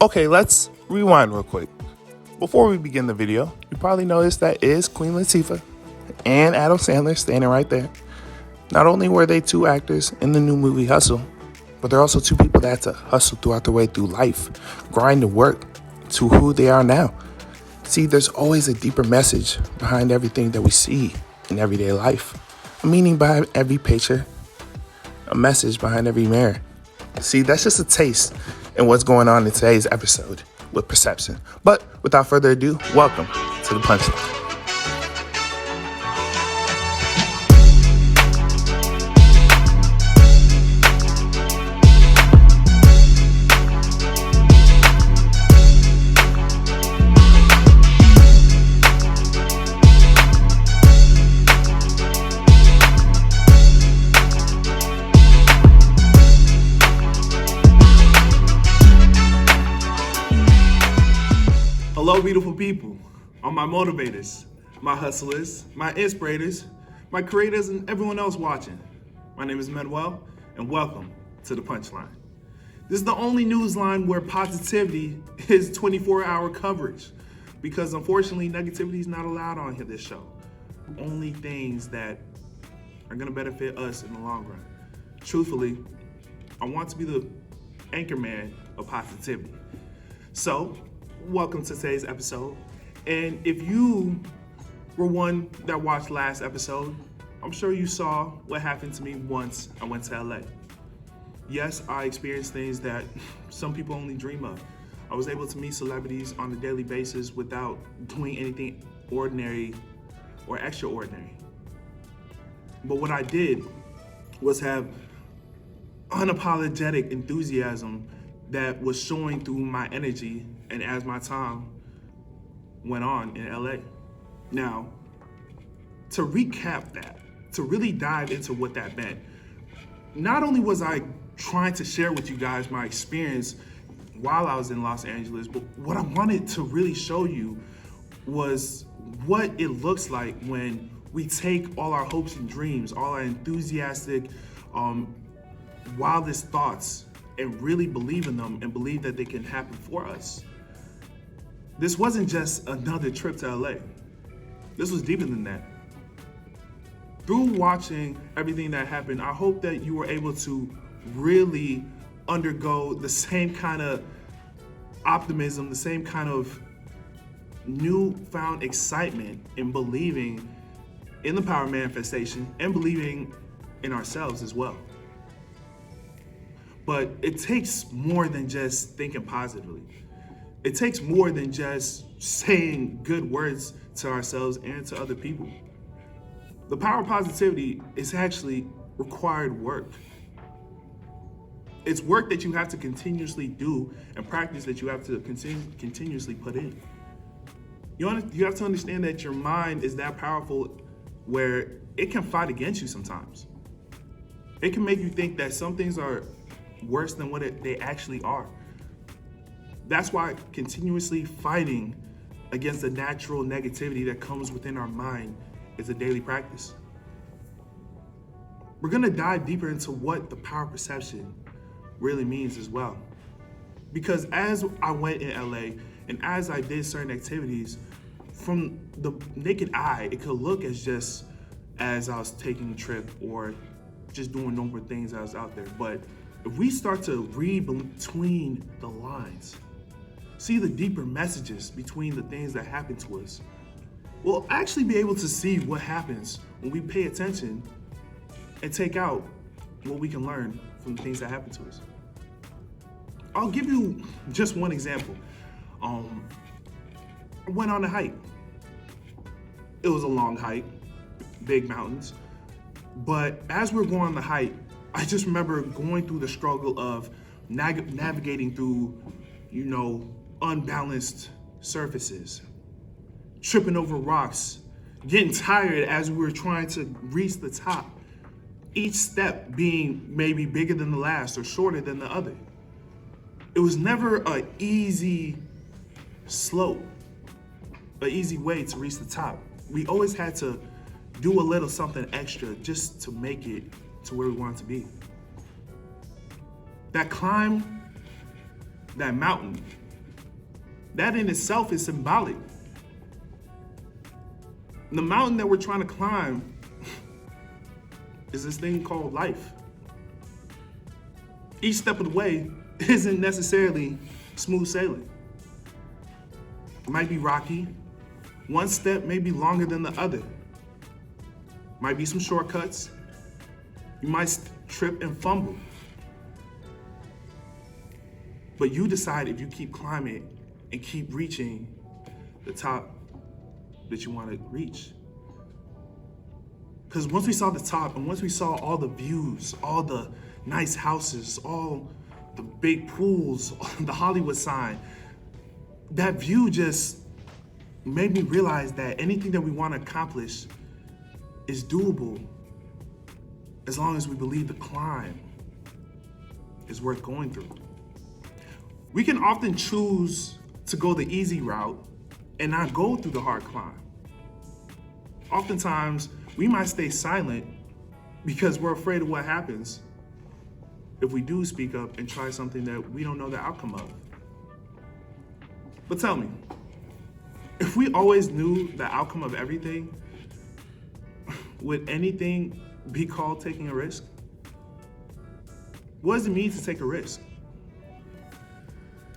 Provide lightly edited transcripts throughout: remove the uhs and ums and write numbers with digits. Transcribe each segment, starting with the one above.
Okay, let's rewind real quick. Before we begin the video, you probably noticed that is Queen Latifah and Adam Sandler standing right there. Not only were they two actors in the new movie Hustle, but they're also two people that had to hustle throughout their way through life, grind to work to who they are now. See, there's always a deeper message behind everything that we see in everyday life. A meaning behind every picture, a message behind every mirror. See, that's just a taste in what's going on in today's episode with Perception. But without further ado, welcome to the Punchline. Hello, beautiful people. All my motivators, my hustlers, my inspirators, my creators, and everyone else watching. My name is Manuel, and welcome to the Punchline. This is the only news line where positivity is 24-hour coverage, because unfortunately, negativity is not allowed on this show. Only things that are gonna benefit us in the long run. Truthfully, I want to be the anchor man of positivity. So, welcome to today's episode. And if you were one that watched last episode, I'm sure you saw what happened to me once I went to LA. Yes, I experienced things that some people only dream of. I was able to meet celebrities on a daily basis without doing anything ordinary or extraordinary. But what I did was have unapologetic enthusiasm that was showing through my energy and as my time went on in LA. Now, to recap that, to really dive into what that meant, not only was I trying to share with you guys my experience while I was in Los Angeles, but what I wanted to really show you was what it looks like when we take all our hopes and dreams, all our enthusiastic, wildest thoughts, and really believe in them and believe that they can happen for us. This wasn't just another trip to LA. This was deeper than that. Through watching everything that happened, I hope that you were able to really undergo the same kind of optimism, the same kind of newfound excitement in believing in the power of manifestation and believing in ourselves as well. But it takes more than just thinking positively. It takes more than just saying good words to ourselves and to other people. The power of positivity is actually required work. It's work that you have to continuously do and practice that you have to continuously put in. You have to understand that your mind is that powerful where it can fight against you sometimes. It can make you think that some things are worse than what they actually are. That's why continuously fighting against the natural negativity that comes within our mind is a daily practice. We're gonna dive deeper into what the power of perception really means as well. Because as I went in LA and as I did certain activities, from the naked eye, it could look as just as I was taking a trip or just doing normal things I was out there. But if we start to read between the lines, see the deeper messages between the things that happen to us, we'll actually be able to see what happens when we pay attention and take out what we can learn from the things that happen to us. I'll give you just one example. I went on a hike. It was a long hike, big mountains. But as we're going on the hike, I just remember going through the struggle of navigating through, unbalanced surfaces, tripping over rocks, getting tired as we were trying to reach the top, each step being maybe bigger than the last or shorter than the other. It was never an easy slope, an easy way to reach the top. We always had to do a little something extra just to make it to where we want to be. That climb, that mountain, That in itself is symbolic. The mountain that we're trying to climb is this thing called life. Each step of the way isn't necessarily smooth sailing. It might be rocky. One step may be longer than the other. Might be some shortcuts. You might trip and fumble. But you decide if you keep climbing and keep reaching the top that you want to reach. Because once we saw the top and once we saw all the views, all the nice houses, all the big pools, the Hollywood sign, that view just made me realize that anything that we want to accomplish is doable as long as we believe the climb is worth going through. We can often choose to go the easy route and not go through the hard climb. Oftentimes, we might stay silent because we're afraid of what happens if we do speak up and try something that we don't know the outcome of. But tell me, if we always knew the outcome of everything, would anything be called taking a risk? What does it mean to take a risk?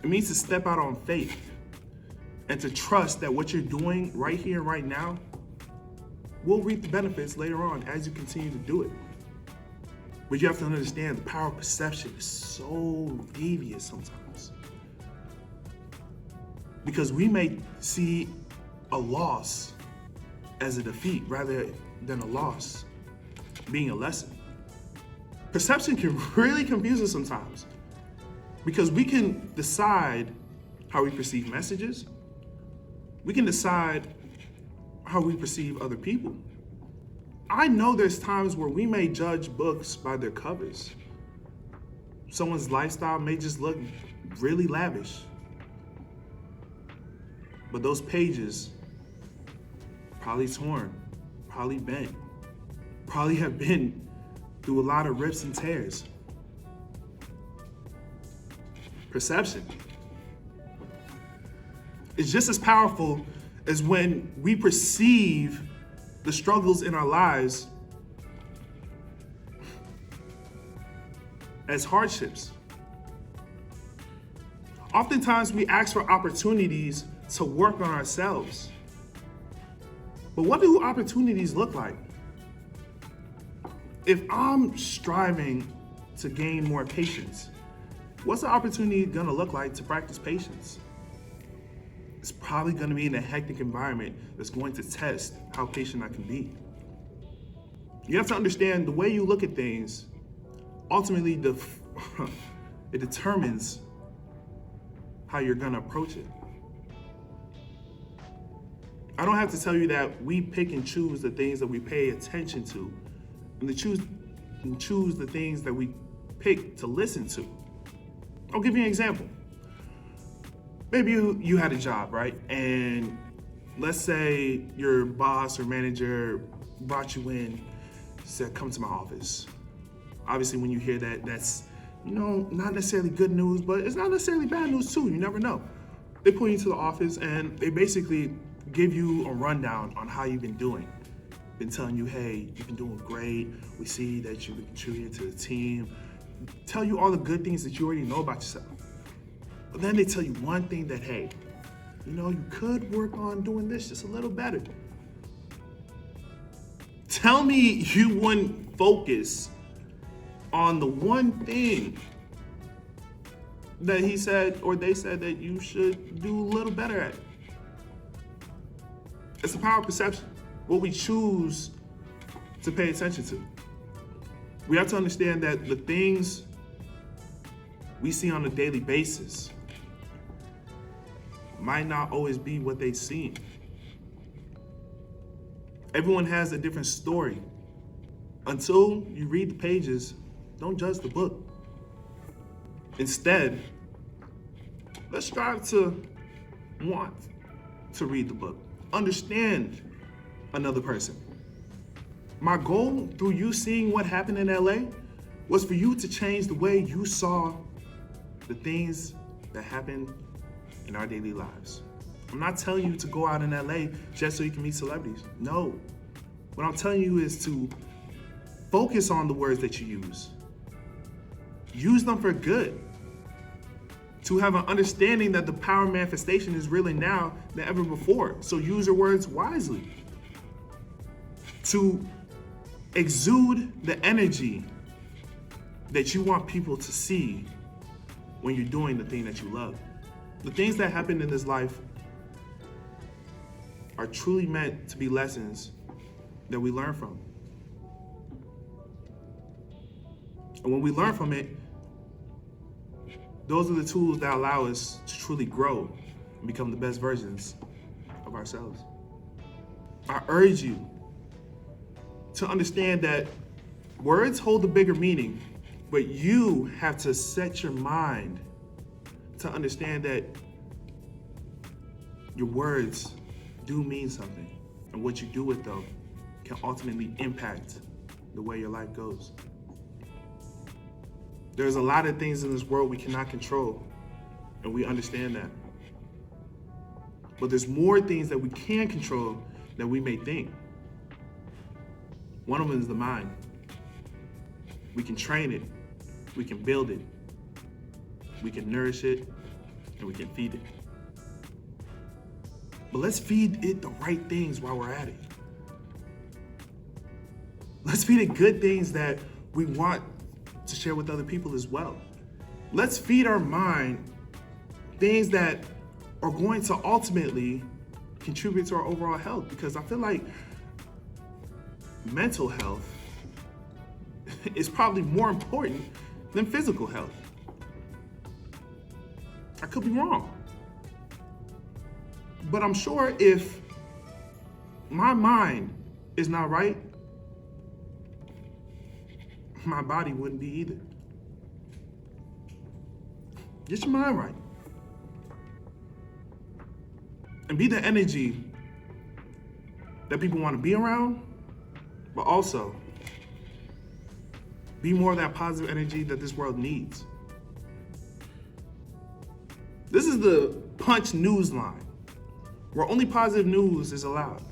It means to step out on faith and to trust that what you're doing right here, right now, will reap the benefits later on as you continue to do it. But you have to understand the power of perception is so devious sometimes. Because we may see a loss as a defeat rather than a loss being a lesson. Perception can really confuse us sometimes because we can decide how we perceive messages. We can decide how we perceive other people. I know there's times where we may judge books by their covers. Someone's lifestyle may just look really lavish, but those pages probably torn, probably bent, probably have been through a lot of rips and tears. Perception is just as powerful as when we perceive the struggles in our lives as hardships. Oftentimes we ask for opportunities to work on ourselves. But what do opportunities look like? If I'm striving to gain more patience, what's the opportunity gonna look like to practice patience? It's probably gonna be in a hectic environment that's going to test how patient I can be. You have to understand the way you look at things, ultimately it determines how you're gonna approach it. I don't have to tell you that we pick and choose the things that we pay attention to and choose the things that we pick to listen to. I'll give you an example. Maybe you had a job, right? And let's say your boss or manager brought you in, said, come to my office. Obviously, when you hear that, that's, not necessarily good news, but it's not necessarily bad news too. You never know. They pull you into the office and they basically give you a rundown on how you've been doing. Been telling you, hey, you've been doing great. We see that you've been contributing to the team. Tell you all the good things that you already know about yourself. But then they tell you one thing that, hey, you could work on doing this just a little better. Tell me you wouldn't focus on the one thing that he said or they said that you should do a little better at. It's the power of perception, what we choose to pay attention to. We have to understand that the things we see on a daily basis might not always be what they seem. Everyone has a different story. Until you read the pages, don't judge the book. Instead, let's strive to want to read the book, understand another person. My goal through you seeing what happened in LA was for you to change the way you saw the things that happened in our daily lives. I'm not telling you to go out in LA just so you can meet celebrities. No. What I'm telling you is to focus on the words that you use. Use them for good. To have an understanding that the power of manifestation is really now than ever before. So use your words wisely. To exude the energy that you want people to see when you're doing the thing that you love. The things that happen in this life are truly meant to be lessons that we learn from. And when we learn from it, those are the tools that allow us to truly grow and become the best versions of ourselves. I urge you to understand that words hold a bigger meaning, but you have to set your mind to understand that your words do mean something, and what you do with them can ultimately impact the way your life goes. There's a lot of things in this world we cannot control, and we understand that. But there's more things that we can control than we may think. One of them is the mind. We can train it, we can build it, we can nourish it, and we can feed it. But let's feed it the right things while we're at it. Let's feed it good things that we want to share with other people as well. Let's feed our mind things that are going to ultimately contribute to our overall health, because I feel like mental health is probably more important than physical health. I could be wrong. But I'm sure if my mind is not right, my body wouldn't be either. Get your mind right. And be the energy that people want to be around, but also be more of that positive energy that this world needs. This is the Punch news line, where only positive news is allowed.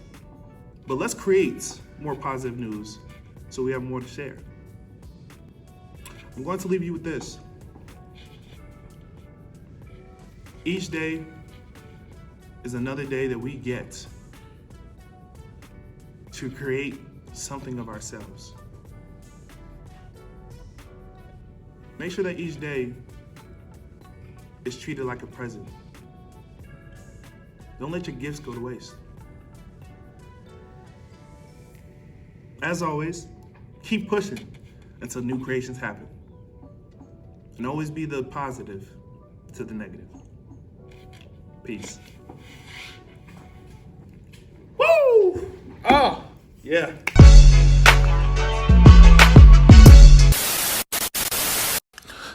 But let's create more positive news so we have more to share. I'm going to leave you with this. Each day is another day that we get to create something of ourselves. Make sure that each day is treated like a present. Don't let your gifts go to waste. As always, keep pushing until new creations happen. And always be the positive to the negative. Peace. Woo! Oh, yeah.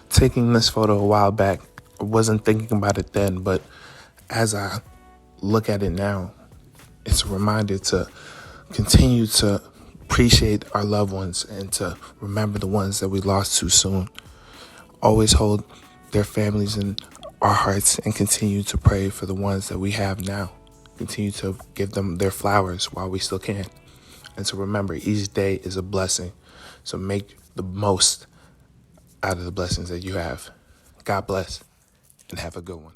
Taking this photo a while back, I wasn't thinking about it then, but as I look at it now, it's a reminder to continue to appreciate our loved ones and to remember the ones that we lost too soon. Always hold their families in our hearts and continue to pray for the ones that we have now. Continue to give them their flowers while we still can. And to remember, each day is a blessing. So make the most out of the blessings that you have. God bless and have a good one.